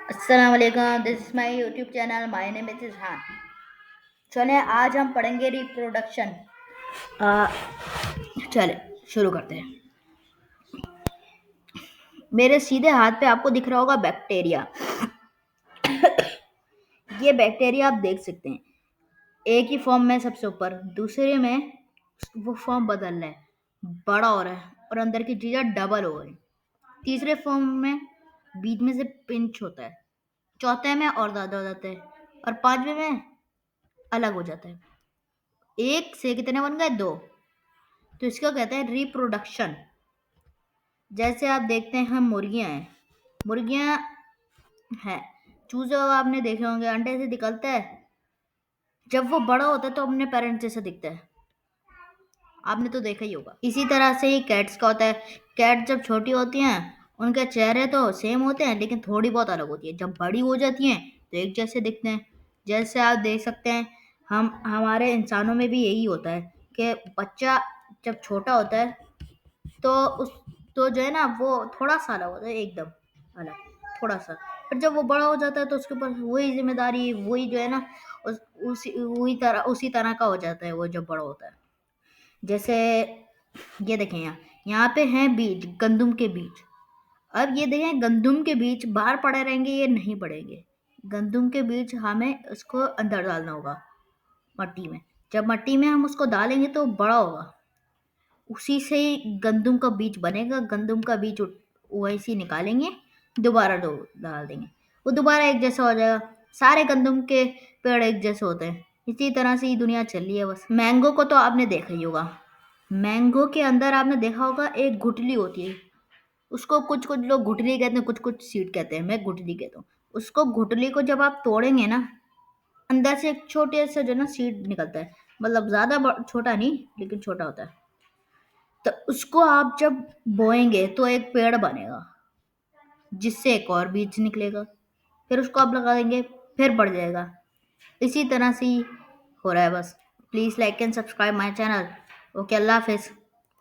अस्सलामुअलैकुम, this is my YouTube channel. My name is Izhan. चले आज हम पढ़ेंगे रिप्रोडक्शन। चले शुरू करते हैं। मेरे सीधे हाथ पे आपको दिख रहा होगा बैक्टीरिया। ये बैक्टीरिया आप देख सकते हैं, एक ही फॉर्म में सबसे ऊपर, दूसरे में वो फॉर्म बदल रहा है, बड़ा हो रहा है और अंदर की चीज़ें डबल हो गई। तीसरे फॉर्म में बीच में से पिंच होता है, चौथे में और ज़्यादा हो जाता है और पांचवे में अलग हो जाता है। एक से कितने बन गए? दो। तो इसको कहते हैं रिप्रोडक्शन। जैसे आप देखते हैं, हम मुर्गियां हैं, मुर्गियां हैं, चूजे आपने देखे होंगे, अंडे से निकलता है, जब वो बड़ा होता है तो अपने पेरेंट्स जैसा दिखता है, आपने तो देखा ही होगा। इसी तरह से ही कैट्स का होता है। कैट जब छोटी होती हैं उनके चेहरे तो सेम होते हैं लेकिन थोड़ी बहुत अलग होती है। जब बड़ी हो जाती हैं तो एक जैसे दिखते हैं। जैसे आप देख सकते हैं, हम हमारे इंसानों में भी यही होता है कि बच्चा जब छोटा होता है तो उस तो जो है ना, वो थोड़ा सा अलग होता है, एकदम अलग, थोड़ा सा। पर जब वो बड़ा हो जाता है तो उसके ऊपर वही जिम्मेदारी, वही जो है ना, उसी तरह का हो जाता है वो जब बड़ा होता है। जैसे ये देखें, यहाँ पे हैं बीज, गंदुम के बीज। अब ये देखें, गंदुम के बीज बाहर पड़े रहेंगे, ये नहीं पड़ेंगे। गंदुम के बीज हमें उसको अंदर डालना होगा, मट्टी में। जब मट्टी में हम उसको डालेंगे तो बड़ा होगा, उसी से ही गंदुम का बीज बनेगा। गंदुम का बीज वैसे निकालेंगे, दोबारा दो डाल देंगे, वो दोबारा एक जैसा हो जाएगा। सारे गंदुम के पेड़ एक जैसे होते हैं। इसी तरह से ही दुनिया चल रही है बस। मैंगो को तो आपने देखा ही होगा। मैंगो के अंदर आपने देखा होगा एक गुठली होती है, उसको कुछ कुछ लोग गुठली कहते हैं, कुछ कुछ सीड कहते हैं, मैं गुठली कहता हूँ। उसको गुठली को जब आप तोड़ेंगे ना, अंदर से एक छोटे से जो ना सीड निकलता है, मतलब ज्यादा छोटा नहीं लेकिन छोटा होता है। तो उसको आप जब बोएंगे तो एक पेड़ बनेगा, जिससे एक और बीज निकलेगा, फिर उसको आप लगा देंगे, फिर बढ़ जाएगा। इसी तरह से ही हो रहा है बस। Please like and subscribe my channel. Okay, अल्लाह हाफिज़।